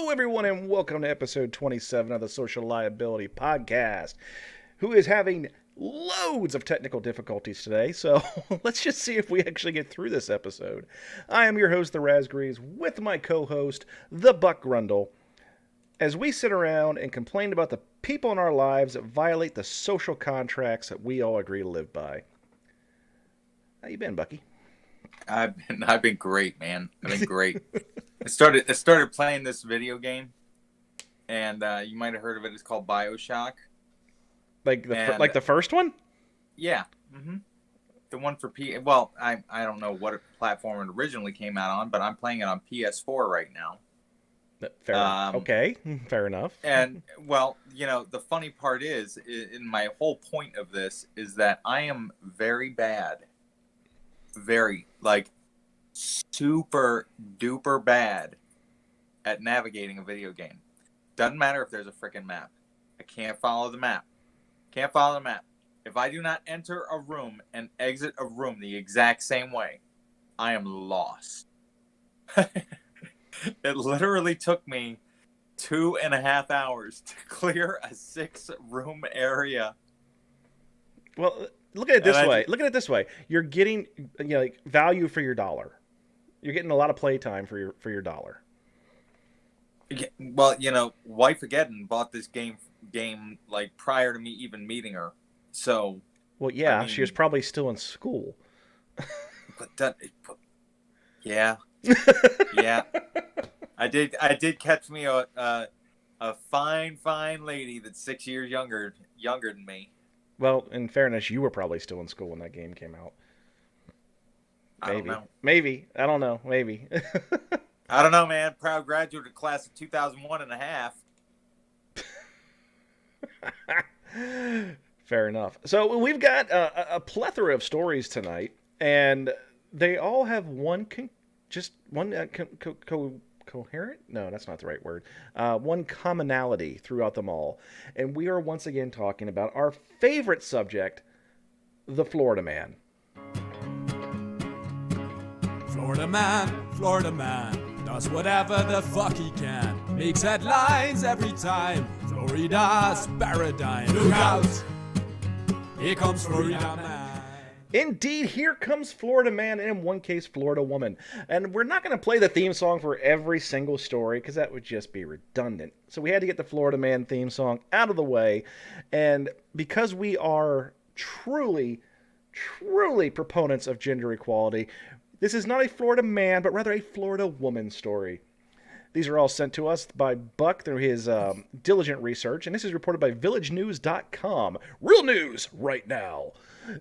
Hello, everyone, and welcome to episode 27 of the Social Liability Podcast. Who is having loads of technical difficulties today, so let's just see if we actually get through this episode. I am your host, the Raspberries, with my co-host, the Buck Grundle, as we sit around and complain about the people in our lives that violate the social contracts that we all agree to live by. How you been, Bucky? I've been great, man. I've been great. I started playing this video game, and you might have heard of it. It's called BioShock. Like the first one? Yeah. Mm-hmm. The one for Well, I don't know what platform it originally came out on, but I'm playing it on PS4 right now. Fair. Okay, fair enough. And well, the funny part is, in my whole point of this is that I am very bad, super duper bad at navigating a video game. Doesn't matter if there's a freaking map. I can't follow the map. If I do not enter a room and exit a room the exact same way, I am lost. It literally took me 2.5 hours to clear a 6-room area. Well, look at it this way. You're getting value for your dollar. You're getting a lot of playtime for your dollar. Well, Wife Again bought this game like prior to me even meeting her. So, well, yeah, she was probably still in school. Yeah. I did catch me a fine lady that's 6 years younger than me. Well, in fairness, you were probably still in school when that game came out. I don't know. Maybe. I don't know. Maybe. I don't know, man. Proud graduate of class of 2001 and a half. Fair enough. So we've got a plethora of stories tonight, and they all have one coherent? No, that's not the right word. One commonality throughout them all. And we are once again talking about our favorite subject, the Florida Man. Florida man, does whatever the fuck he can. Makes headlines every time. Florida's paradigm. Look out! Here comes Florida man. Indeed, here comes Florida Man, and in one case, Florida Woman. And we're not going to play the theme song for every single story, because that would just be redundant. So we had to get the Florida Man theme song out of the way. And because we are truly proponents of gender equality, this is not a Florida Man, but rather a Florida Woman story. These are all sent to us by Buck through his diligent research, and this is reported by villagenews.com. Real news right now.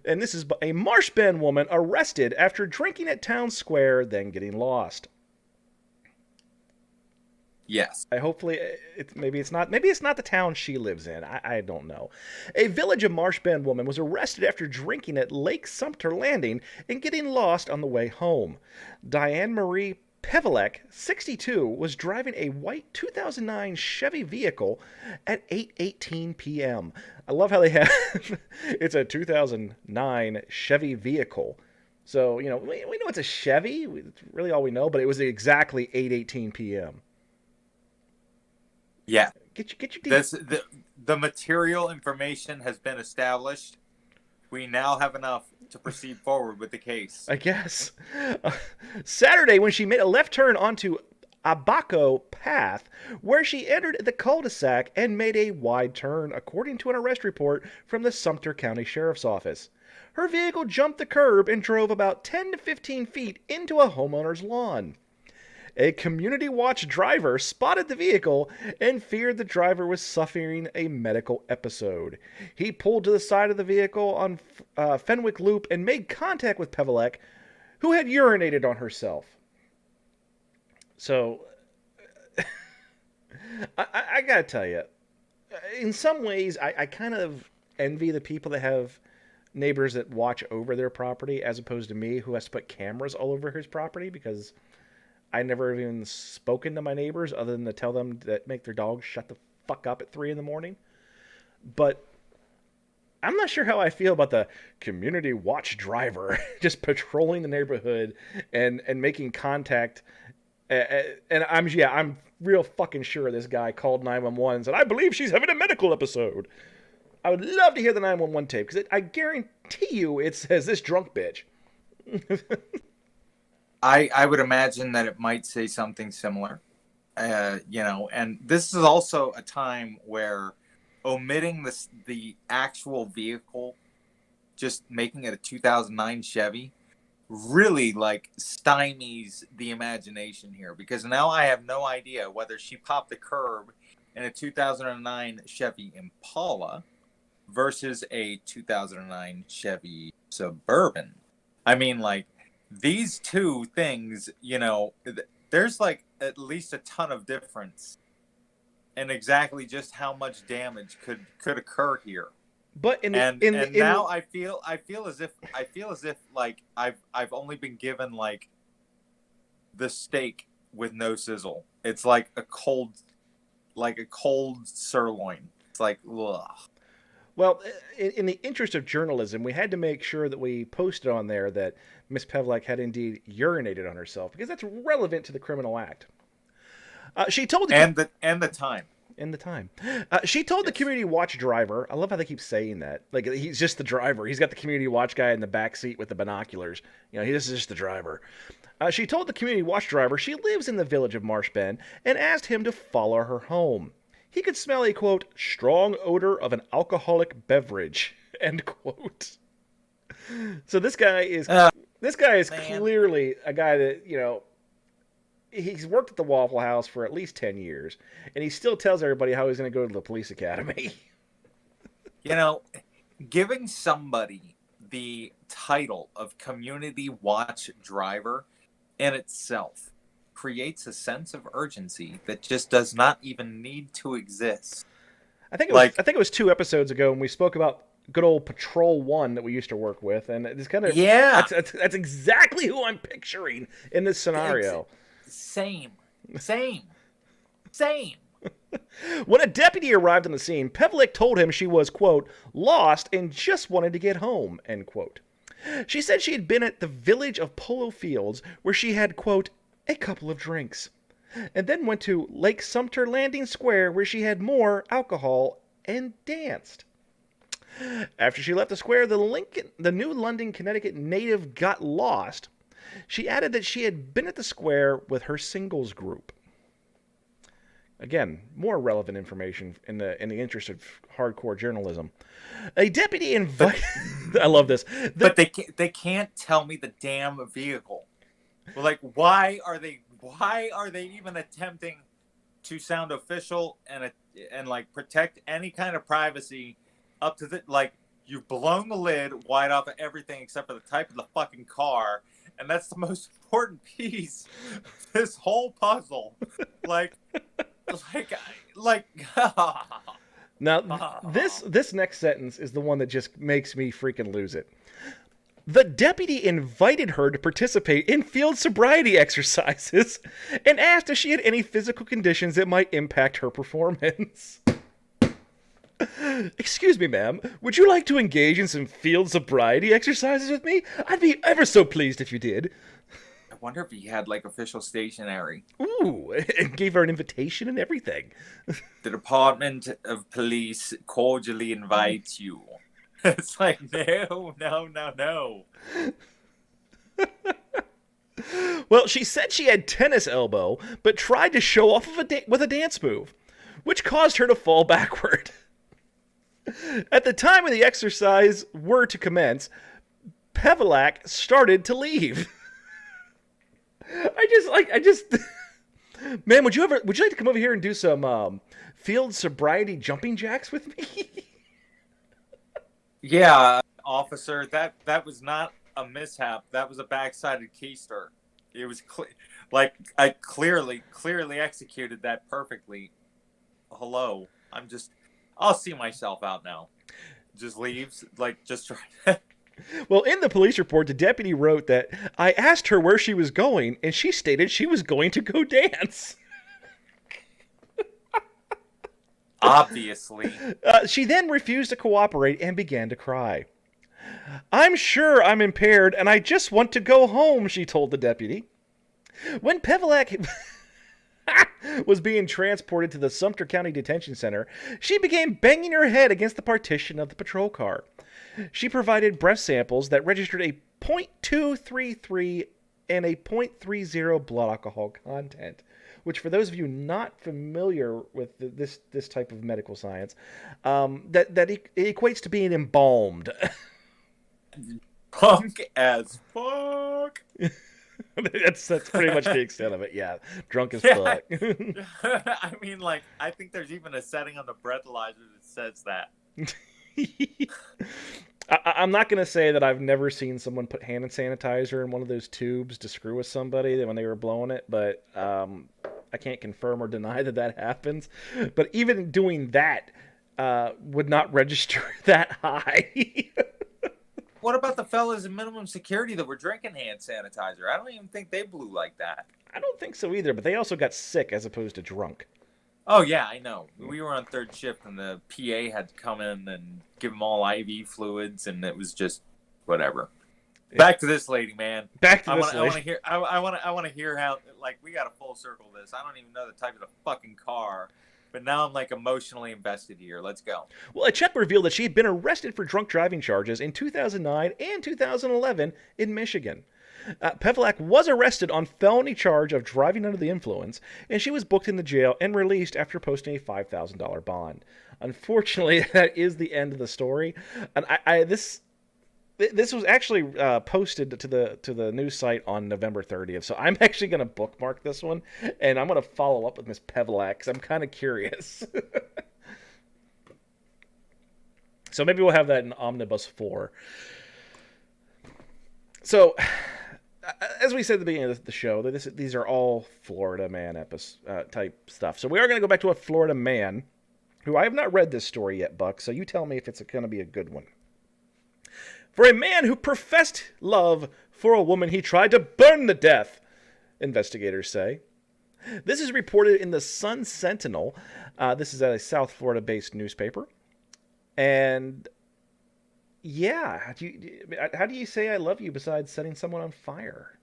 And this is a Marsh Bend woman arrested after drinking at town square, then getting lost. Yes. Hopefully, maybe it's not the town she lives in. I don't know. A Village of Marsh Bend woman was arrested after drinking at Lake Sumter Landing and getting lost on the way home. Diane Marie Pevelek, 62, was driving a white 2009 Chevy vehicle at 8:18 p.m. I love how they have it's a 2009 Chevy vehicle. So, we know it's a Chevy. It's really all we know, but it was exactly 8:18 p.m. Yeah. Get your the material information has been established. We now have enough to proceed forward with the case. I guess. Saturday, when she made a left turn onto Abaco Path, where she entered the cul-de-sac and made a wide turn, according to an arrest report from the Sumter County Sheriff's Office. Her vehicle jumped the curb and drove about 10 to 15 feet into a homeowner's lawn. A Community Watch driver spotted the vehicle and feared the driver was suffering a medical episode. He pulled to the side of the vehicle on Fenwick Loop and made contact with Pevelek, who had urinated on herself. So, I gotta tell you, in some ways, I kind of envy the people that have neighbors that watch over their property, as opposed to me, who has to put cameras all over his property, because I never even spoken to my neighbors other than to tell them that make their dogs shut the fuck up at 3 a.m. But I'm not sure how I feel about the Community Watch driver just patrolling the neighborhood and making contact And I'm real fucking sure this guy called 911 and said, I believe she's having a medical episode. I would love to hear the 911 tape, because I guarantee you it says this drunk bitch. I would imagine that it might say something similar. And this is also a time where omitting the actual vehicle, just making it a 2009 Chevy, really like stymies the imagination here, because now I have no idea whether she popped the curb in a 2009 Chevy Impala versus a 2009 Chevy Suburban. I mean, like, these two things, there's like at least a ton of difference in exactly just how much damage could occur here. But now I feel as if like I've only been given like the steak with no sizzle. It's like a cold sirloin. It's like, ugh. Well, in the interest of journalism, we had to make sure that we posted on there that Miss Pevlek had indeed urinated on herself, because that's relevant to the criminal act. She told the time. In the time. She told the community watch driver, I love how they keep saying that. Like, he's just the driver. He's got the community watch guy in the back seat with the binoculars. This is just the driver. She told the community watch driver she lives in the village of Marsh Bend and asked him to follow her home. He could smell a, quote, strong odor of an alcoholic beverage, end quote. So this guy is clearly a guy that, he's worked at the Waffle House for at least 10 years, and he still tells everybody how he's going to go to the police academy. Giving somebody the title of community watch driver in itself creates a sense of urgency that just does not even need to exist. I think it was 2 episodes ago when we spoke about good old Patrol 1 that we used to work with, and it's kind of that's exactly who I'm picturing in this scenario. Same. When a deputy arrived on the scene, Pevlek told him she was, quote, lost and just wanted to get home, end quote. She said she had been at the village of Polo Fields, where she had, quote, a couple of drinks, and then went to Lake Sumter Landing Square, where she had more alcohol and danced. After she left the square, the New London, Connecticut native got lost. She added that she had been at the square with her singles group. Again, more relevant information in the interest of hardcore journalism. A deputy invited... I love this. But they can't tell me the damn vehicle. Well, like, why are they even attempting to sound official and like protect any kind of privacy up to the, like, you've blown the lid wide off of everything except for the type of the fucking car, and that's the most important piece of this whole puzzle. Now, this next sentence is the one that just makes me freaking lose it. The deputy invited her to participate in field sobriety exercises and asked if she had any physical conditions that might impact her performance. Excuse me, ma'am, would you like to engage in some field sobriety exercises with me? I'd be ever so pleased if you did. I wonder if he had, like, official stationery. Ooh, and gave her an invitation and everything. The Department of Police cordially invites you. It's like, no. Well, she said she had tennis elbow, but tried to show off with a dance move, which caused her to fall backward. At the time of the exercise were to commence, Pevlek started to leave. Man, would you like to come over here and do some field sobriety jumping jacks with me? Yeah, officer, that was not a mishap. That was a backsided keister. It was I clearly executed that perfectly. Hello, I'll see myself out now. Just leaves, just try. Well, in the police report, the deputy wrote that I asked her where she was going, and she stated she was going to go dance. Obviously. She then refused to cooperate and began to cry. I'm sure I'm impaired, and I just want to go home, she told the deputy. When Pevlak was being transported to the Sumter County Detention Center, she began banging her head against the partition of the patrol car. She provided breath samples that registered a .233 and a .30 blood alcohol content, which, for those of you not familiar with this type of medical science, it equates to being embalmed. Punk as fuck. That's pretty much the extent of it. Yeah, drunk as fuck. I mean, like, I think there's even a setting on the breathalyzer that says that. I'm not going to say that I've never seen someone put hand sanitizer in one of those tubes to screw with somebody when they were blowing it, but I can't confirm or deny that happens. But even doing that would not register that high. What about the fellas in minimum security that were drinking hand sanitizer? I don't even think they blew like that. I don't think so either, but they also got sick as opposed to drunk. Oh, yeah, I know. We were on third shift, and the PA had to come in and give them all IV fluids, and it was just whatever. Yeah. Back to this lady, man. I want to hear how, like, we got a full circle of this. I don't even know the type of the fucking car, but now I'm, like, emotionally invested here. Let's go. Well, a check revealed that she had been arrested for drunk driving charges in 2009 and 2011 in Michigan. Pevlak was arrested on felony charge of driving under the influence, and she was booked in the jail and released after posting a $5,000 bond. Unfortunately, that is the end of the story. And this was actually posted to the news site on November 30th, so I'm actually going to bookmark this one, and I'm going to follow up with Miss Pevlak because I'm kind of curious. So maybe we'll have that in Omnibus 4. So, as we said at the beginning of the show, these are all Florida Man type stuff. So we are going to go back to a Florida man, who I have not read this story yet, Buck, so you tell me if it's going to be a good one. For a man who professed love for a woman he tried to burn to death, investigators say. This is reported in the Sun Sentinel. This is a South Florida-based newspaper. And yeah, how do you say I love you besides setting someone on fire?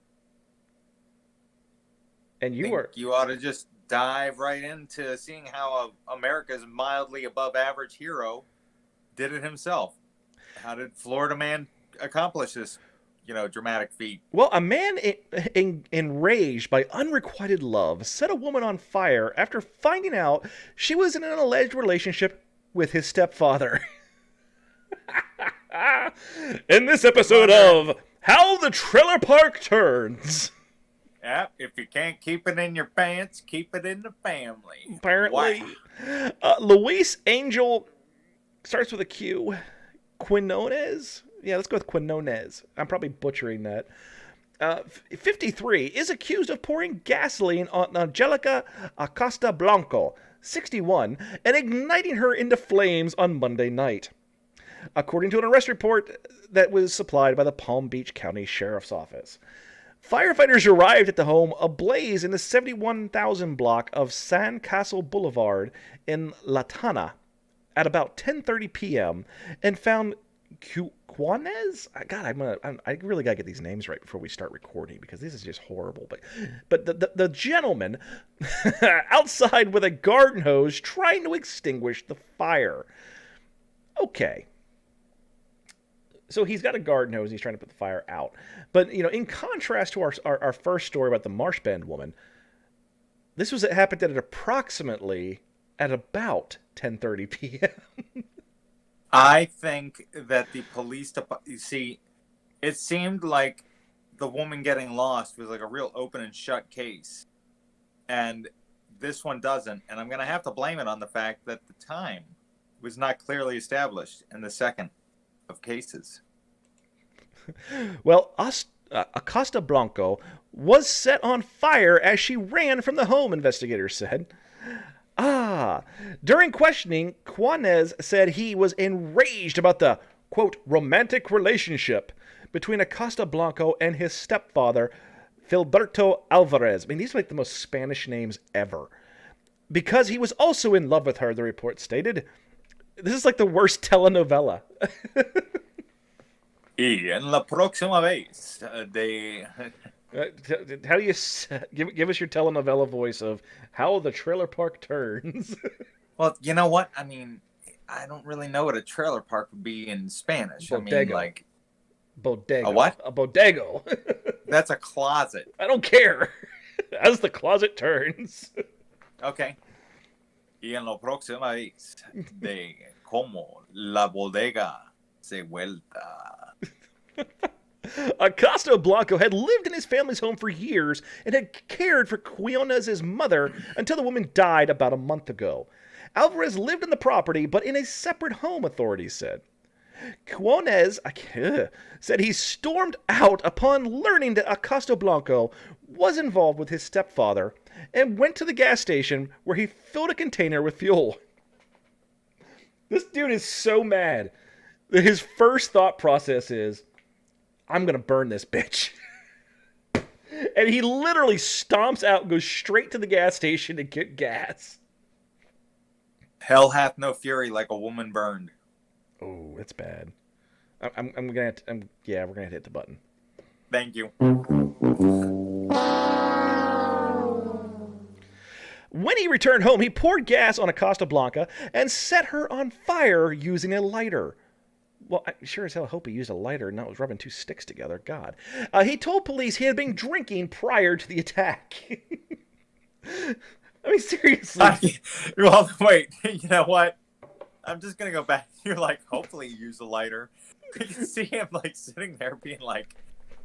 And you ought to just dive right into seeing how America's mildly above average hero did it himself. How did Florida man accomplish this, dramatic feat? Well, a man enraged by unrequited love set a woman on fire after finding out she was in an alleged relationship with his stepfather. In this episode of How the Trailer Park Turns. Yeah, if you can't keep it in your pants, keep it in the family. Apparently. Wow. Luis Angel starts with a Q. Quinones? Yeah, let's go with Quinones. I'm probably butchering that. 53 is accused of pouring gasoline on Angelica Acosta Blanco, 61, and igniting her into flames on Monday night, according to an arrest report that was supplied by the Palm Beach County Sheriff's Office. Firefighters arrived at the home ablaze in the 71,000 block of San Castle Boulevard in Latana at about 10:30 p.m. and found Quinones? God, I really gotta get these names right before we start recording because this is just horrible. But the gentleman outside with a garden hose trying to extinguish the fire. Okay. So he's got a garden hose. He's trying to put the fire out. But, in contrast to our first story about the Marsh Bend woman, this happened at about 10:30 p.m. I think that the police department, you see, it seemed like the woman getting lost was like a real open and shut case. And this one doesn't. And I'm going to have to blame it on the fact that the time was not clearly established in the second of cases. Well, Acosta Blanco was set on fire as she ran from the home, investigators said. During questioning, Quinones said he was enraged about the, quote, romantic relationship between Acosta Blanco and his stepfather, Filberto Alvarez. I mean, these are like the most Spanish names ever. Because he was also in love with her, the report stated. This is like the worst telenovela. Y en la próxima vez de... How do you give us your telenovela voice of how the trailer park turns? Well, you know what? I mean, I don't really know what a trailer park would be in Spanish. I mean, Bodego. like Bodego. a what? A bodego. That's a closet. I don't care. As the closet turns. Okay. Y en la próxima vez de cómo la bodega se vuelta. Acosta Blanco had lived in his family's home for years and had cared for Quinones' mother until the woman died about a month ago. Alvarez lived in the property, but in a separate home, authorities said. Quinones said he stormed out upon learning that Acosta Blanco was involved with his stepfather and went to the gas station where he filled a container with fuel. This dude is so mad that his first thought process is, I'm going to burn this bitch. And he literally stomps out and goes straight to the gas station to get gas. Hell hath no fury like a woman burned. Oh, that's bad. I'm gonna we're gonna hit the button. Thank you. When he returned home, he poured gas on Acosta Blanca and set her on fire using a lighter. Well, I sure as hell hope he used a lighter and not was rubbing two sticks together. God. He told police he had been drinking prior to the attack. I mean, seriously. Well, wait. You know what? I'm just going to go back. You're like, hopefully you use a lighter. You can see him, like, sitting there being like,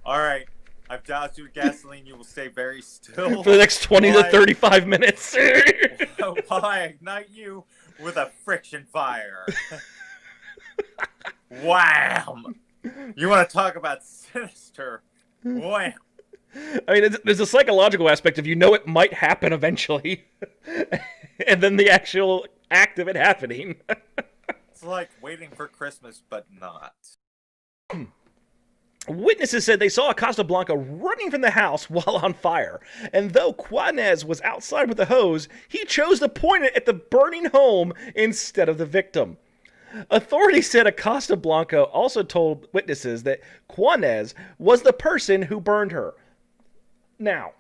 all right, I've doused you with gasoline. You will stay very still. For the next 20 to 35 minutes. While I ignite you with a friction fire. Wham! You want to talk about sinister? Wham! I mean, there's a psychological aspect of it might happen eventually. And then the actual act of it happening. It's like waiting for Christmas, but not. Witnesses said they saw Acosta Blanca running from the house while on fire. And though Quinones was outside with the hose, he chose to point it at the burning home instead of the victim. Authorities said Acosta Blanca also told witnesses that Quinones was the person who burned her. Now,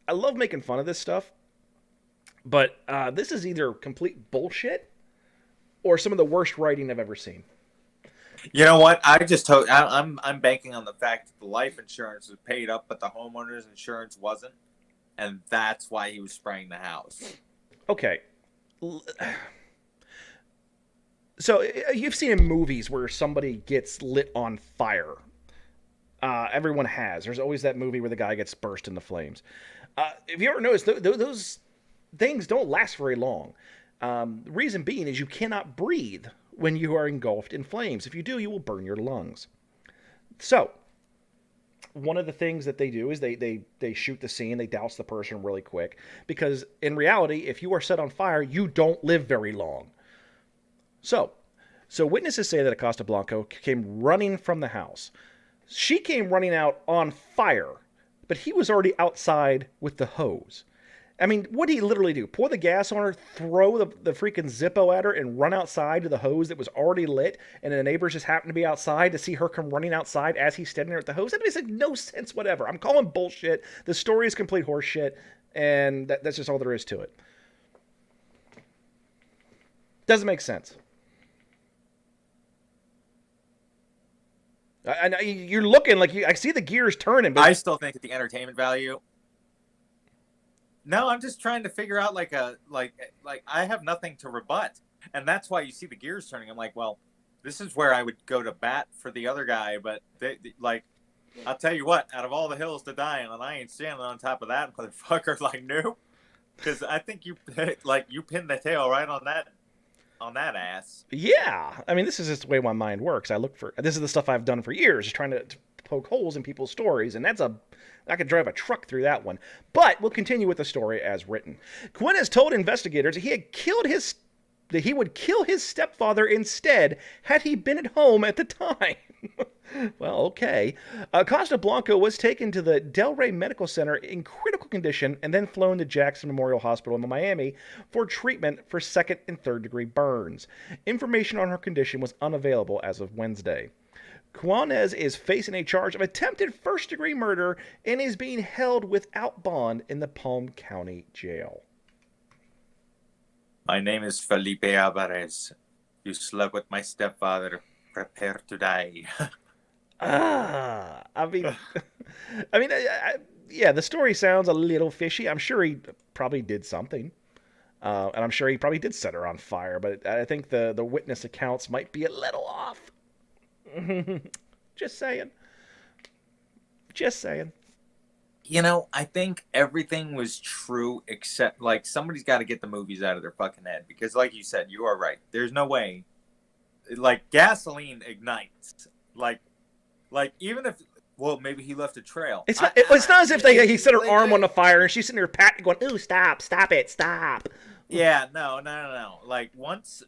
I love making fun of this stuff, but this is either complete bullshit or some of the worst writing I've ever seen. You know what? I'm banking on the fact that the life insurance was paid up, but the homeowner's insurance wasn't, and that's why he was spraying the house. Okay. So you've seen in movies where somebody gets lit on fire. Everyone has. There's always that movie where the guy gets burst into flames. If you ever noticed, those things don't last very long. The reason being is you cannot breathe when you are engulfed in flames. If you do, you will burn your lungs. So, one of the things that they do is they shoot the scene, they douse the person really quick. Because in reality, if you are set on fire, you don't live very long. So witnesses say that Acosta Blanco came running from the house. She came running out on fire, but he was already outside with the hose. I mean, what did he literally do? Pour the gas on her, throw the freaking Zippo at her, and run outside to the hose that was already lit, and the neighbors just happened to be outside to see her come running outside as he's standing there at the hose? That makes like no sense whatever. I'm calling bullshit. The story is complete horseshit, and that's just all there is to it. Doesn't make sense. I know you're looking like I see the gears turning, but I still think that the entertainment value. No, I'm just trying to figure out like I have nothing to rebut, and that's why you see the gears turning. I'm like, well, this is where I would go to bat for the other guy, but I'll tell you what, out of all the hills to die on, I ain't standing on top of that motherfucker. Like, nope, because I think you pinned the tail right on that ass. Yeah, I mean, this is just the way my mind works. This is the stuff I've done for years, just trying to poke holes in people's stories, and I could drive a truck through that one. But we'll continue with the story as written. Quinn has told investigators that he would kill his stepfather instead had he been at home at the time. Well, okay. Costa Blanco was taken to the Delray Medical Center in critical condition and then flown to Jackson Memorial Hospital in Miami for treatment for second and third degree burns. Information on her condition was unavailable as of Wednesday. Juanez is facing a charge of attempted first-degree murder and is being held without bond in the Palm County Jail. My name is Felipe Alvarez. You slept with my stepfather. Prepare to die. I mean, yeah, the story sounds a little fishy. I'm sure he probably did something. And I'm sure he probably did set her on fire, but I think the witness accounts might be a little off. Just saying. Just saying. You know, I think everything was true except, like, somebody's got to get the movies out of their fucking head. Because, like you said, you are right. There's no way. Like, gasoline ignites. Like even if, well, maybe he left a trail. It's not as if he set her arm on the fire and she's sitting there patting, going, "Ooh, stop it, stop." Yeah, no. Like, once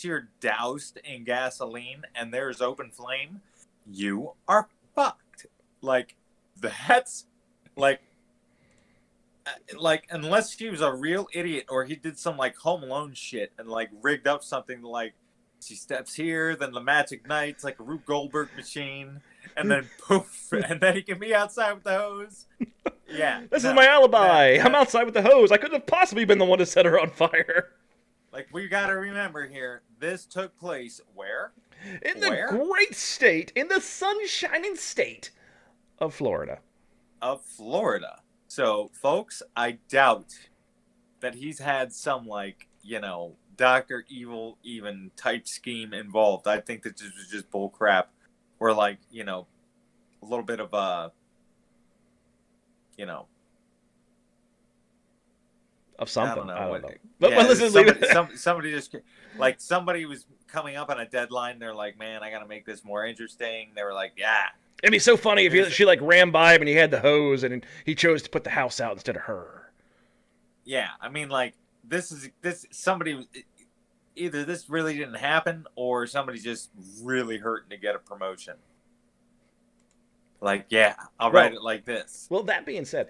you're doused in gasoline and there's open flame, you are fucked. Like, that's like unless he was a real idiot or he did some like Home Alone shit and like rigged up something like she steps here, then the match ignites like a Rube Goldberg machine, and then poof, and then he can be outside with the hose. Yeah, this is my alibi. I'm outside with the hose. I couldn't have possibly been the one to set her on fire. Like, we got to remember here, this took place where? In the great state, in the sun-shining state of Florida. So, folks, I doubt that he's had some, like, you know, Dr. Evil even type scheme involved. I think that this was just bull crap. Or, like, you know, a little bit of you know, of something. I don't know. But yeah, listen, somebody just, like, somebody was coming up on a deadline. They're like, man, I got to make this more interesting. They were like, yeah. It'd be so funny if she like ran by him and he had the hose and he chose to put the house out instead of her. Yeah, I mean, like, somebody, either this really didn't happen or somebody's just really hurting to get a promotion. Like, yeah, I'll write it like this. Well, that being said,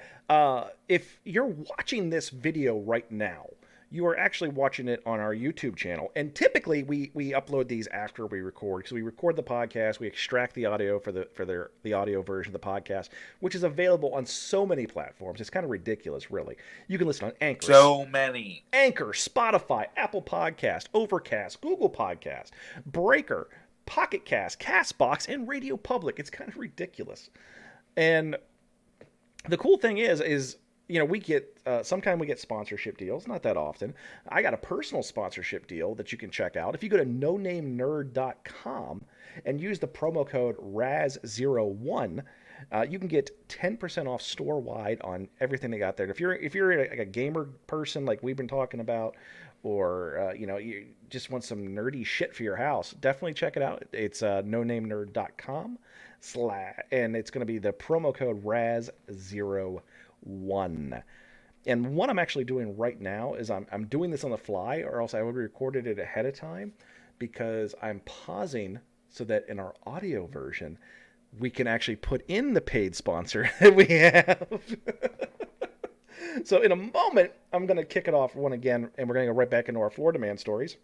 if you're watching this video right now, you are actually watching it on our YouTube channel. And typically, we upload these after we record. So we record the podcast, we extract the audio for the audio version of the podcast, which is available on so many platforms. It's kind of ridiculous, really. You can listen on Anchor. So many. Anchor, Spotify, Apple Podcast, Overcast, Google Podcast, Breaker, Pocket Cast, Castbox, and Radio Public. It's kind of ridiculous. And the cool thing is you know, we get sometimes we get sponsorship deals, not that often. I got a personal sponsorship deal that you can check out. If you go to nonamenerd.com and use the promo code RAZ01, you can get 10% off store-wide on everything they got there. If you're like a gamer person like we've been talking about, or you know, you just want some nerdy shit for your house, definitely check it out. It's nonamenerd.com and it's going to be the promo code RAZ01. And what I'm actually doing right now is I'm doing this on the fly, or else I would have recorded it ahead of time, because I'm pausing so that in our audio version we can actually put in the paid sponsor that we have. So in a moment, I'm going to kick it off one again, and we're going to go right back into our Florida Man stories.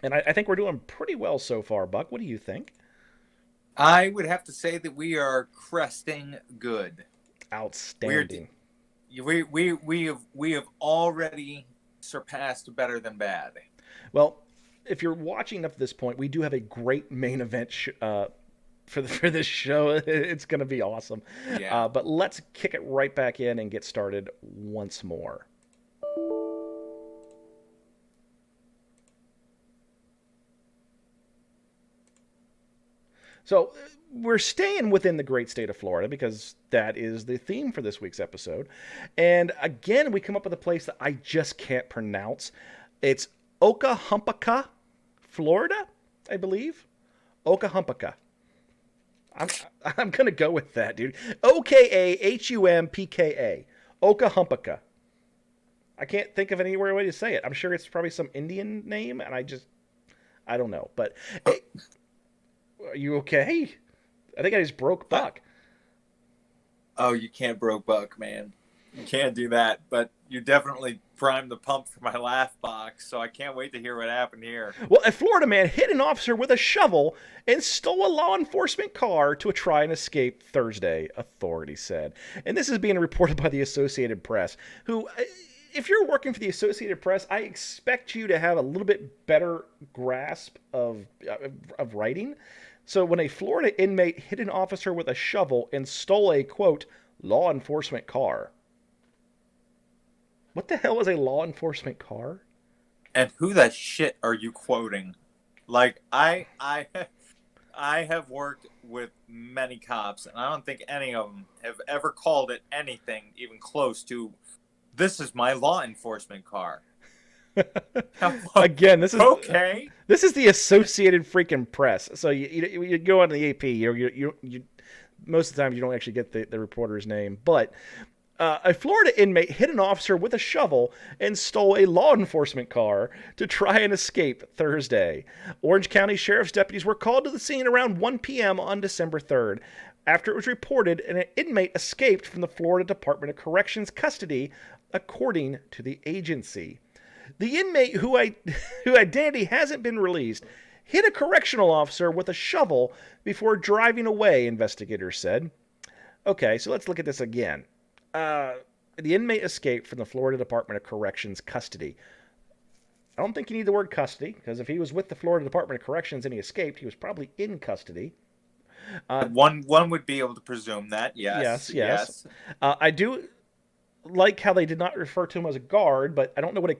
And I think we're doing pretty well so far, Buck. What do you think? I would have to say that we are cresting good. Outstanding. We have already surpassed better than bad. Well, if you're watching up to this point, we do have a great main event for this show. It's going to be awesome. Yeah. But let's kick it right back in and get started once more. So we're staying within the great state of Florida because that is the theme for this week's episode. And again, we come up with a place that I just can't pronounce. It's Okahumpaka, Florida, I believe. Okahumpaka. I'm going to go with that, dude. Okahumpka. Okahumpaka. I can't think of any way to say it. I'm sure it's probably some Indian name, and I don't know. But hey, are you okay? I think I just broke Buck. Oh, you can't broke Buck, man. You can't do that, but you definitely primed the pump for my laugh box, so I can't wait to hear what happened here. Well, a Florida man hit an officer with a shovel and stole a law enforcement car to try and escape Thursday, authorities said. And this is being reported by the Associated Press, who, if you're working for the Associated Press, I expect you to have a little bit better grasp of writing. So when a Florida inmate hit an officer with a shovel and stole a, quote, law enforcement car. What the hell is a law enforcement car? And who the shit are you quoting? Like, I have worked with many cops, and I don't think any of them have ever called it anything even close to, this is my law enforcement car. Again, this is okay. This is the Associated freaking Press. So you go on the AP. You most of the time you don't actually get the reporter's name, but a Florida inmate hit an officer with a shovel and stole a law enforcement car to try and escape Thursday. Orange County Sheriff's deputies were called to the scene around 1 p.m. on December 3rd after it was reported an inmate escaped from the Florida Department of Corrections custody, according to the agency. The inmate, who identity hasn't been released, hit a correctional officer with a shovel before driving away, investigators said. Okay, so let's look at this again. The inmate escaped from the Florida Department of Corrections custody. I don't think you need the word custody, because if he was with the Florida Department of Corrections and he escaped, he was probably in custody. One would be able to presume that, yes. I do like how they did not refer to him as a guard, but I don't know what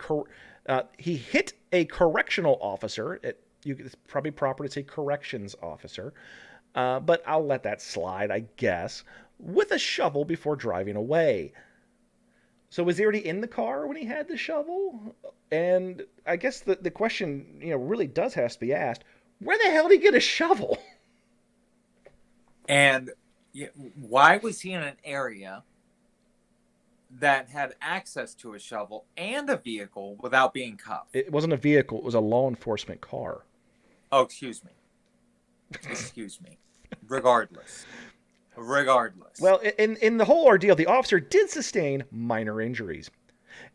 he hit a correctional officer. It's probably proper to say corrections officer, but I'll let that slide, I guess, with a shovel before driving away. So was he already in the car when he had the shovel? And I guess the question, really does have to be asked, where the hell did he get a shovel? And why was he in an area that had access to a shovel and a vehicle without being cuffed? It wasn't a vehicle. It was a law enforcement car. Oh, excuse me. Regardless. Well, in the whole ordeal, the officer did sustain minor injuries.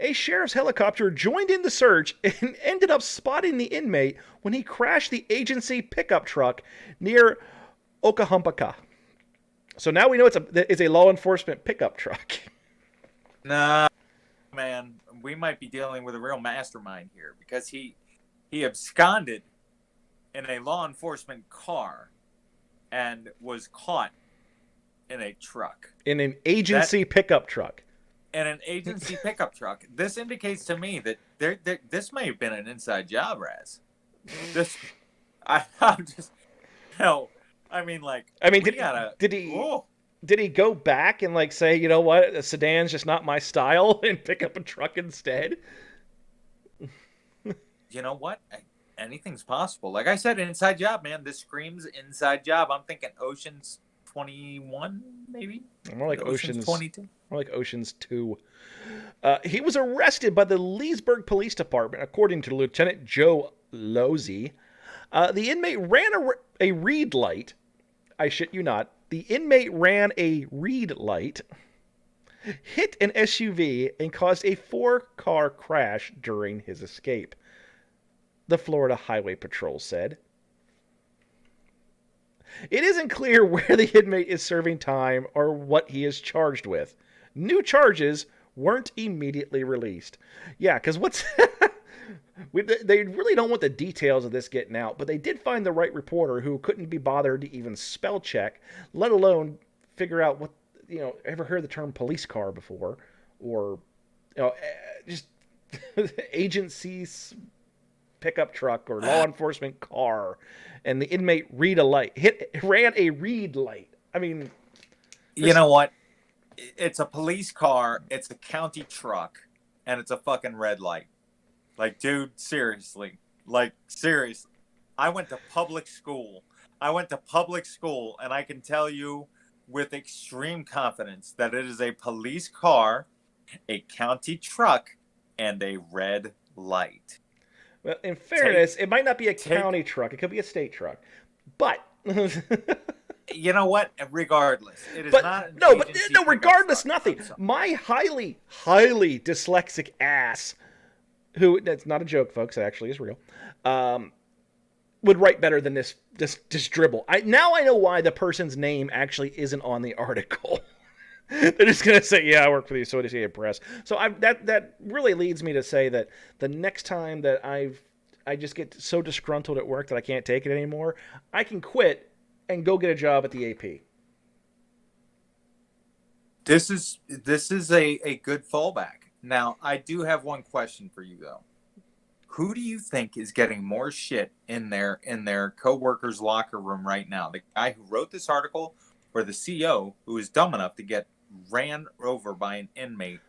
A sheriff's helicopter joined in the search and ended up spotting the inmate when he crashed the agency pickup truck near Okahumpaka. So now we know it's a law enforcement pickup truck. Nah, man, we might be dealing with a real mastermind here, because he absconded in a law enforcement car and was caught in a truck. In an agency pickup truck. In an agency pickup truck. This indicates to me that this may have been an inside job, Raz. I'm just, did he go back and say, you know what, a sedan's just not my style, and pick up a truck instead? You know what? Anything's possible. Like I said, inside job, man. This screams inside job. I'm thinking Ocean's 21, maybe? More like Ocean's 22. More like Ocean's 2. He was arrested by the Leesburg Police Department, according to Lieutenant Joe Lozzi. The inmate ran a reed light. I shit you not. The inmate ran a reed light, hit an SUV, and caused a 4-car crash during his escape, the Florida Highway Patrol said. It isn't clear where the inmate is serving time or what he is charged with. New charges weren't immediately released. Yeah, because they really don't want the details of this getting out, but they did find the right reporter who couldn't be bothered to even spell check, let alone figure out what, ever heard the term police car before, or, just agencies pickup truck or law enforcement car, and the inmate ran a reed light. I mean, you know what? It's a police car, it's a county truck, and it's a fucking red light. Like, dude, seriously. I went to public school. And I can tell you with extreme confidence that it is a police car, a county truck, and a red light. Well, in fairness, it might not be a county truck. It could be a state truck. But You know what? Regardless, it is But not an no, but agency no. pickup Regardless, truck. nothing. I'm sorry. My highly, highly dyslexic ass, who that's not a joke, folks. It actually is real. Would write better than this dribble. Now I know why the person's name actually isn't on the article. They're just gonna say, "Yeah, I work for the Associated Press." So that really leads me to say that the next time that I just get so disgruntled at work that I can't take it anymore, I can quit and go get a job at the AP. This is a good fallback. Now, I do have one question for you though. Who do you think is getting more shit in their coworkers' locker room right now? The guy who wrote this article, or the CO who is dumb enough to get ran over by an inmate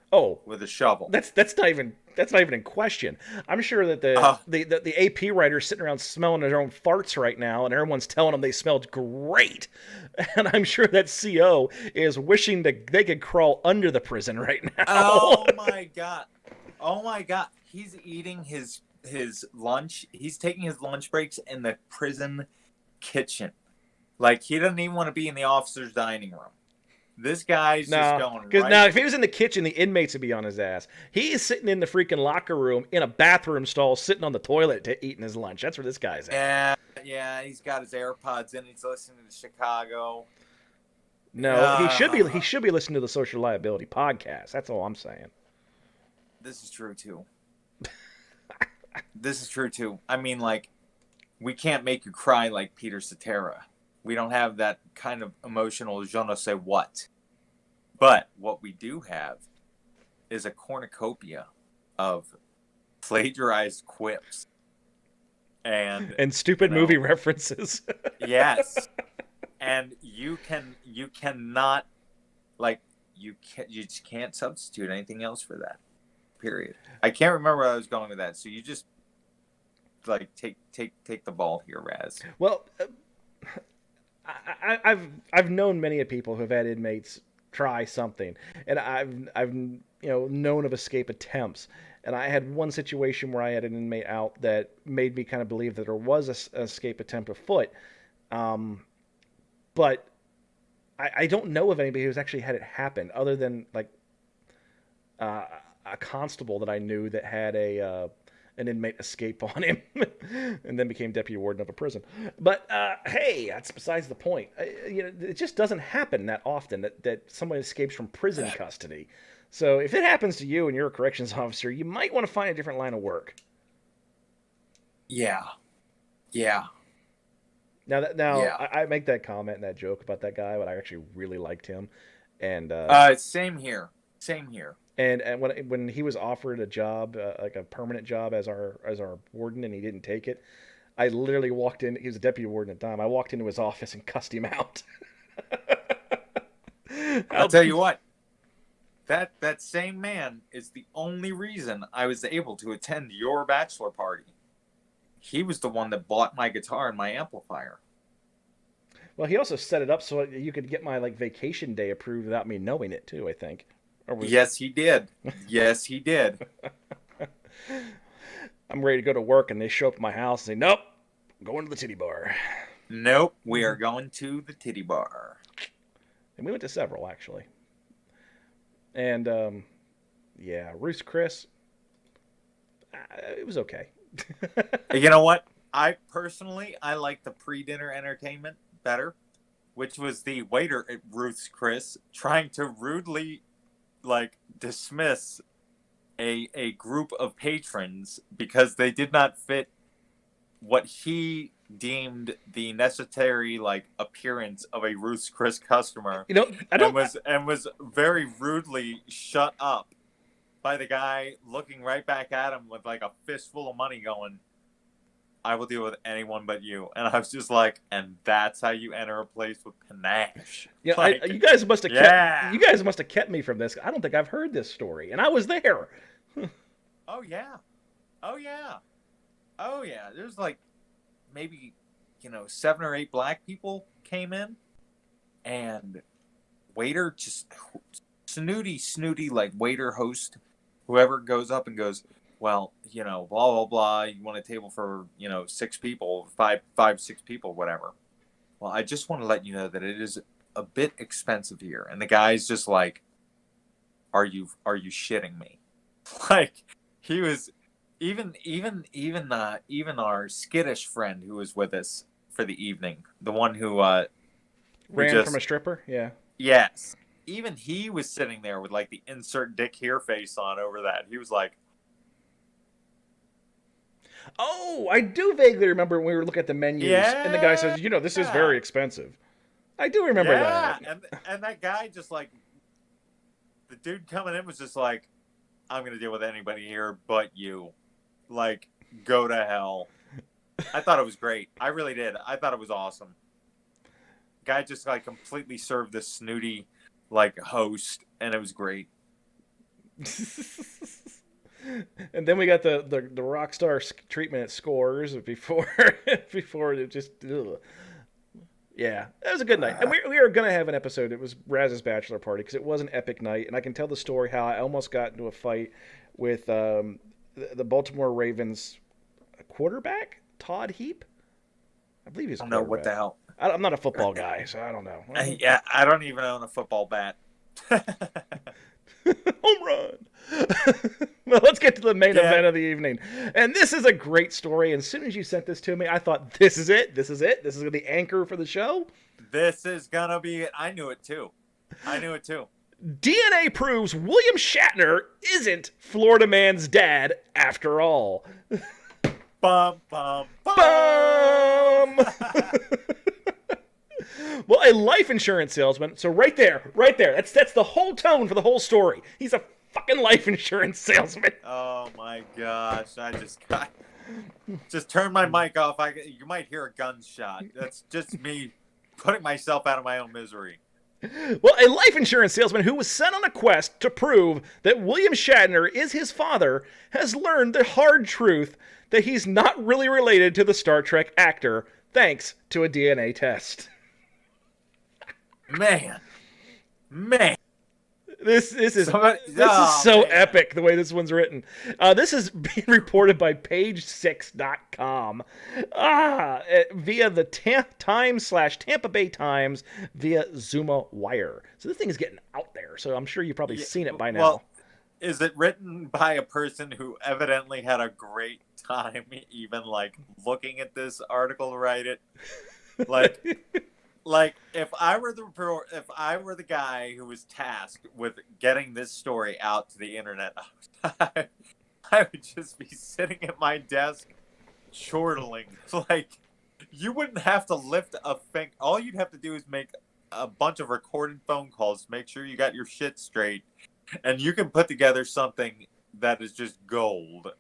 with a shovel? That's not even in question. I'm sure that the AP writer's sitting around smelling their own farts right now, and everyone's telling them they smelled great. And I'm sure that CO is wishing that they could crawl under the prison right now. Oh my god! Oh my god! He's eating his lunch. He's taking his lunch breaks in the prison kitchen. Like, he doesn't even want to be in the officer's dining room. This guy's just going right. Because now, if he was in the kitchen, the inmates would be on his ass. He is sitting in the freaking locker room in a bathroom stall, sitting on the toilet eating his lunch. That's where this guy's at. Yeah. He's got his AirPods in. He's listening to Chicago. No, he should be listening to the Social Liability podcast. That's all I'm saying. This is true too. This is true too. I mean, like, we can't make you cry like Peter Cetera. We don't have that kind of emotional je ne sais what. But what we do have is a cornucopia of plagiarized quips and stupid movie references. Yes. And you cannot, like, you just can't substitute anything else for that. Period. I can't remember where I was going with that. So you just, like, take the ball here, Raz. Well, I've known many people who have had inmates try something, and I've known of escape attempts. And I had one situation where I had an inmate out that made me kind of believe that there was an escape attempt afoot. But I don't know of anybody who's actually had it happen, other than, like, a constable that I knew that had an inmate escape on him and then became deputy warden of a prison. But hey, that's besides the point. It just doesn't happen that often that someone escapes from prison custody. So if it happens to you and you're a corrections officer, you might want to find a different line of work. Yeah. I make that comment and that joke about that guy, but I actually really liked him. And same here. And when he was offered a job, like a permanent job as our warden, and he didn't take it, I literally walked in. He was a deputy warden at the time. I walked into his office and cussed him out. I'll tell you what. That same man is the only reason I was able to attend your bachelor party. He was the one that bought my guitar and my amplifier. Well, he also set it up so you could get my, like, vacation day approved without me knowing it too, I think. Yes, he did. Yes, he did. I'm ready to go to work, and they show up at my house and say, "Nope, I'm going to the titty bar." Nope, we are going to the titty bar. And we went to several, actually. And, Ruth's Chris, it was okay. You know what? I like the pre-dinner entertainment better, which was the waiter at Ruth's Chris trying to rudely, like, dismiss a group of patrons because they did not fit what he deemed the necessary, like, appearance of a Ruth's Chris customer. And was very rudely shut up by the guy looking right back at him with, like, a fistful of money going, "I will deal with anyone but you." And I was just like, and that's how you enter a place with panache. Yeah, like, you guys must have kept me from this. I don't think I've heard this story, and I was there. Oh yeah. There's, like, maybe 7 or 8 black people came in, and waiter just snooty, like, waiter host, whoever goes up and goes, "Well, blah, blah, blah, you want a table for, 6 people, 5, 6 people, whatever." well, I just want to let you know that it is a bit expensive here. And the guy's just like, are you shitting me? Like, he was even our skittish friend who was with us for the evening, the one who ran from a stripper. Yeah. Yes. Even he was sitting there with like the insert dick here face on over that. He was like, oh, I do vaguely remember when we were looking at the menus, and the guy says, this is very expensive. I do remember that. And that guy just like, the dude coming in was just like, I'm going to deal with anybody here but you. Like, go to hell. I thought it was great. I really did. I thought it was awesome. Guy just like completely served this snooty like host, and it was great. And then we got the rock star treatment at Scores before it just yeah, it was a good night. And we were gonna have an episode. It was Raz's bachelor party because it was an epic night, and I can tell the story how I almost got into a fight with the Baltimore Ravens quarterback Todd Heap. I believe he's. I don't know what the hell. I'm not a football guy, so I don't know. Yeah, I don't even own a football bat. Home run. Well, let's get to the main event of the evening. And this is a great story. And as soon as you sent this to me, I thought, this is it. This is it. This is going to be the anchor for the show. This is going to be it. I knew it too. DNA proves William Shatner isn't Florida Man's dad after all. Bum, bum, bum. Bum! Well, a life insurance salesman. So right there. That's the whole tone for the whole story. He's a fucking life insurance salesman. Oh my gosh! I just turn my mic off. You might hear a gunshot. That's just me putting myself out of my own misery. Well, a life insurance salesman who was sent on a quest to prove that William Shatner is his father has learned the hard truth that he's not really related to the Star Trek actor, thanks to a DNA test. Man. This is so epic the way this one's written. This is being reported by page6.com via the Times/Tampa Bay Times via Zuma Wire. So this thing is getting out there. So I'm sure you've probably seen it by now. Well, is it written by a person who evidently had a great time even like looking at this article to write it? Like if I were the guy who was tasked with getting this story out to the internet, I would just be sitting at my desk chortling. Like, you wouldn't have to lift a finger. All you'd have to do is make a bunch of recorded phone calls to make sure you got your shit straight, and you can put together something that is just gold.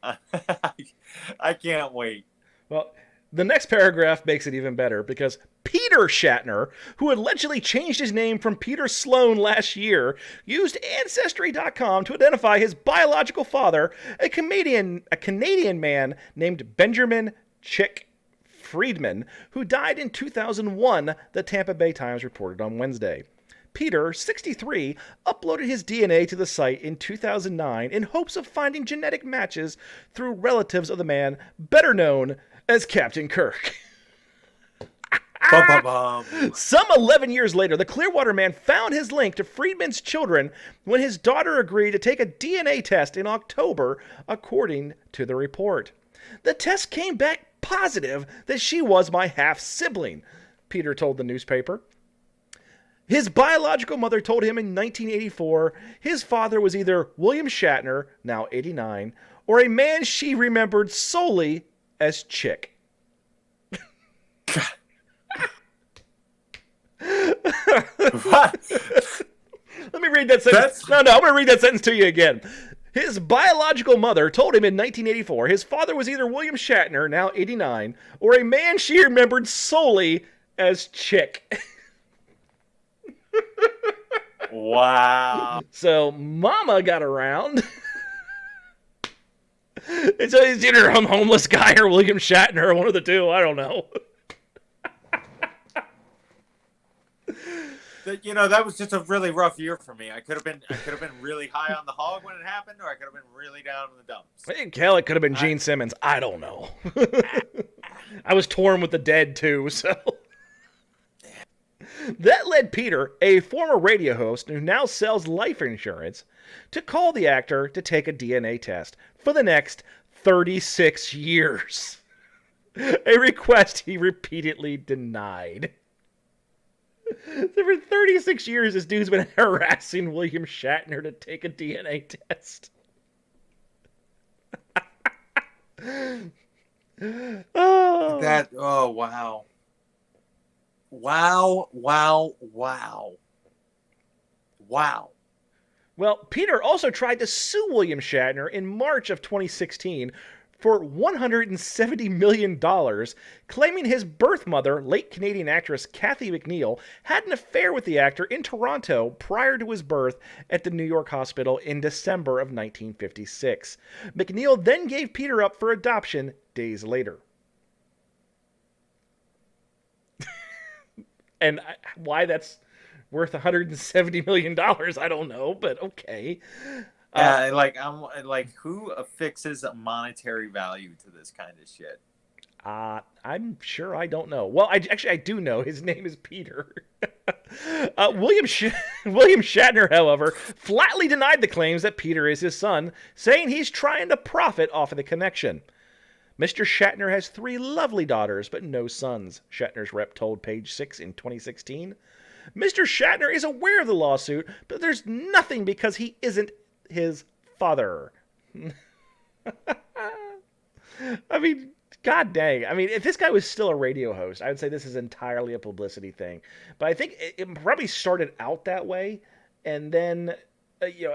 I can't wait. Well, the next paragraph makes it even better because Peter Shatner, who allegedly changed his name from Peter Sloan last year, used Ancestry.com to identify his biological father, a Canadian man named Benjamin Chick Friedman, who died in 2001, the Tampa Bay Times reported on Wednesday. Peter, 63, uploaded his DNA to the site in 2009 in hopes of finding genetic matches through relatives of the man better known as Captain Kirk. Some 11 years later, the Clearwater man found his link to Friedman's children when his daughter agreed to take a DNA test in October, according to the report. The test came back positive that she was my half-sibling, Peter told the newspaper. His biological mother told him in 1984 his father was either William Shatner, now 89, or a man she remembered solely as Chick. What? Let me read that sentence. No, I'm going to read that sentence to you again. His biological mother told him in 1984 his father was either William Shatner, now 89, or a man she remembered solely as Chick. Wow. So Mama got around. And so he's either a homeless guy or William Shatner, or one of the two. I don't know. That was just a really rough year for me. I could have been really high on the hog when it happened, or I could have been really down in the dumps. Hey, hell, it could have been Gene Simmons. I don't know. I was torn with the dead too, so. That led Peter, a former radio host who now sells life insurance, to call the actor to take a DNA test for the next 36 years. A request he repeatedly denied. So for 36 years, this dude's been harassing William Shatner to take a DNA test. Oh, wow. Wow. Well, Peter also tried to sue William Shatner in March of 2016 for $170 million, claiming his birth mother, late Canadian actress Kathy McNeil, had an affair with the actor in Toronto prior to his birth at the New York hospital in December of 1956. McNeil then gave Peter up for adoption days later. And why that's worth $170 million, I don't know, but okay. I'm like, who affixes a monetary value to this kind of shit? I'm sure I don't know. Well, I do know. His name is Peter. William Shatner, however, flatly denied the claims that Peter is his son, saying he's trying to profit off of the connection. Mr. Shatner has 3 lovely daughters, but no sons, Shatner's rep told Page 6 in 2016. Mr. Shatner is aware of the lawsuit, but there's nothing because he isn't his father. I mean, god dang. I mean, if this guy was still a radio host, I would say this is entirely a publicity thing. But I think it probably started out that way, and then,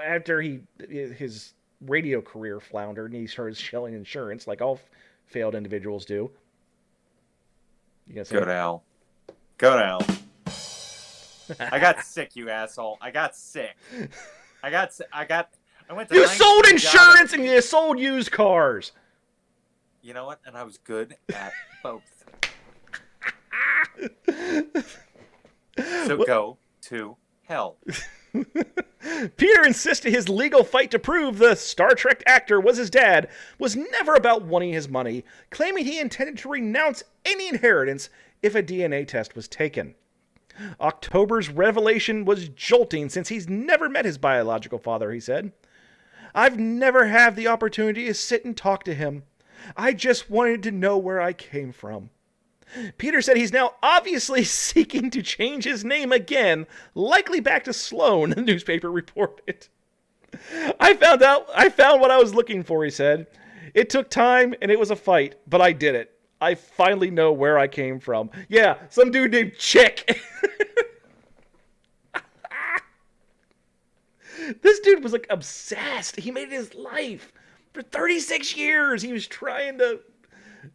after his radio career floundered and he started selling insurance, like all failed individuals do. Go to hell. Go to hell. I got sick, you asshole. I got sick. I went to You sold insurance and you sold used cars. You know what? And I was good at both. So go to hell. Peter insisted his legal fight to prove the Star Trek actor was his dad was never about wanting his money, claiming he intended to renounce any inheritance if a DNA test was taken. October's revelation was jolting since he's never met his biological father, he said. I've never had the opportunity to sit and talk to him. I just wanted to know where I came from. Peter said he's now obviously seeking to change his name again, likely back to Sloan, the newspaper reported. I found what I was looking for, he said. It took time and it was a fight, but I did it. I finally know where I came from. Yeah, some dude named Chick. This dude was like obsessed. He made it his life. For 36 years, he was trying to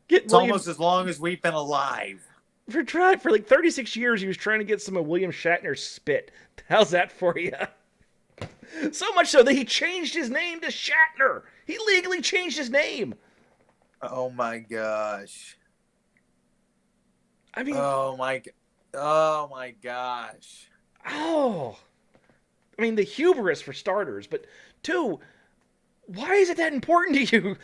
get It's almost as long as we've been alive. For like 36 years, he was trying to get some of William Shatner's spit. How's that for you? So much so that he changed his name to Shatner. He legally changed his name. Oh my gosh. I mean, oh my gosh. Oh. I mean, the hubris for starters, but 2, why is it that important to you?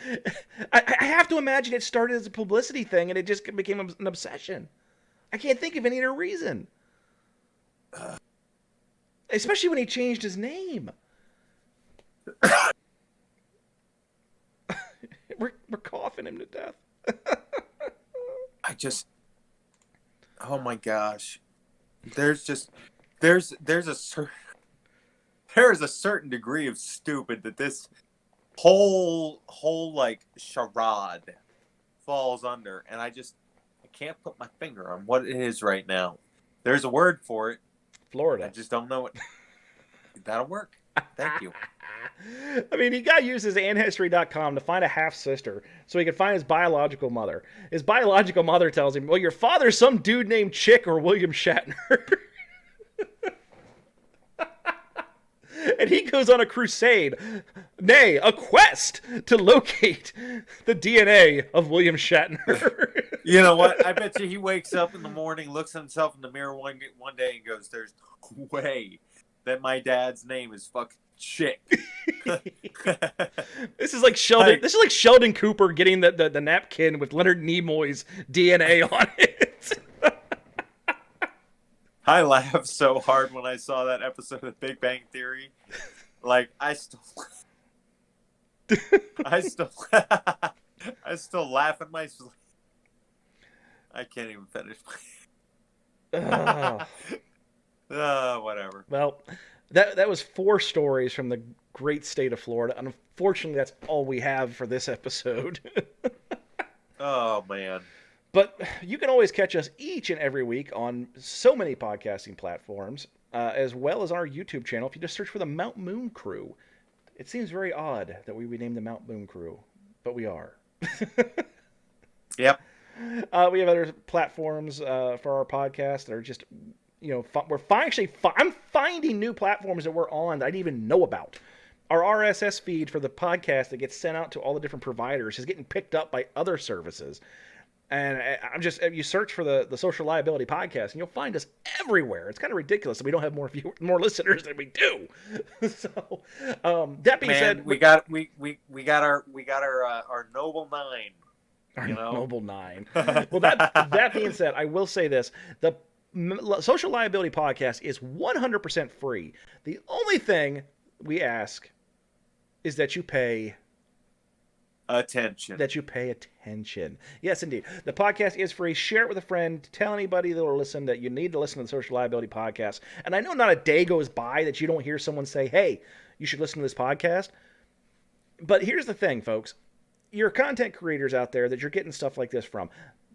I have to imagine it started as a publicity thing and it just became an obsession. I can't think of any other reason. Especially when he changed his name. We're coughing him to death. Oh my gosh. There is a certain degree of stupid that this whole like charade falls under, and I can't put my finger on what it is right now. There's a word for it. Florida. I just don't know it. That'll work. Thank you. I mean, he got to use his ancestry.com to find a half-sister so he could find his biological mother. His biological mother tells him, well, your father's some dude named Chick or William Shatner. And he goes on a crusade, nay, a quest, to locate the DNA of William Shatner. You know what? I bet you he wakes up in the morning, looks at himself in the mirror one day and goes, there's no way that my dad's name is fucking Chick. This is like Sheldon. This is like Sheldon Cooper getting the napkin with Leonard Nimoy's DNA on it. I laughed so hard when I saw that episode of Big Bang Theory. Like, I still laugh at my sleep. I can't even finish my... whatever. Well, that was 4 stories from the great state of Florida. Unfortunately, that's all we have for this episode. Oh, man. But you can always catch us each and every week on so many podcasting platforms, as well as our YouTube channel if you just search for the Mount Moon Crew. It seems very odd that we renamed the Mount Moon Crew, but we are. Yep. We have other platforms for our podcast that are just, I'm finding new platforms that we're on that I didn't even know about. Our RSS feed for the podcast that gets sent out to all the different providers is getting picked up by other services. And you search for the Social Liability Podcast, and you'll find us everywhere. It's kind of ridiculous that we don't have more listeners than we do. So, that being said, we got our Noble 9. Our Noble 9. Well, that being said, I will say this: the Social Liability Podcast is 100% free. The only thing we ask is that you pay attention. Yes, indeed. The podcast is free. Share it with a friend. Tell anybody that will listen that you need to listen to the Social Liability Podcast. And I know not a day goes by that you don't hear someone say, hey, you should listen to this podcast. But here's the thing, folks. You're content creators out there that you're getting stuff like this from.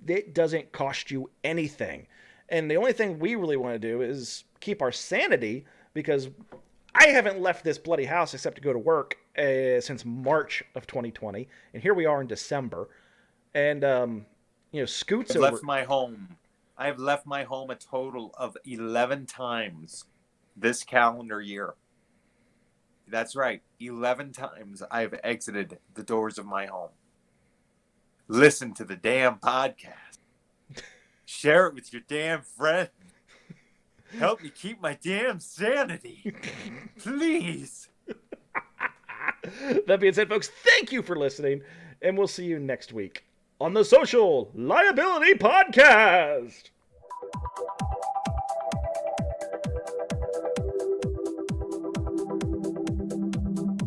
It doesn't cost you anything. And the only thing we really want to do is keep our sanity, because I haven't left this bloody house except to go to work since March of 2020, and here we are in December. And Scoots I've left my home. I've left my home a total of 11 times this calendar year. That's right, 11 times I've exited the doors of my home. Listen to the damn podcast. Share it with your damn friends. Help me keep my damn sanity. Please. That being said, folks, thank you for listening, and we'll see you next week on the Social Liability Podcast.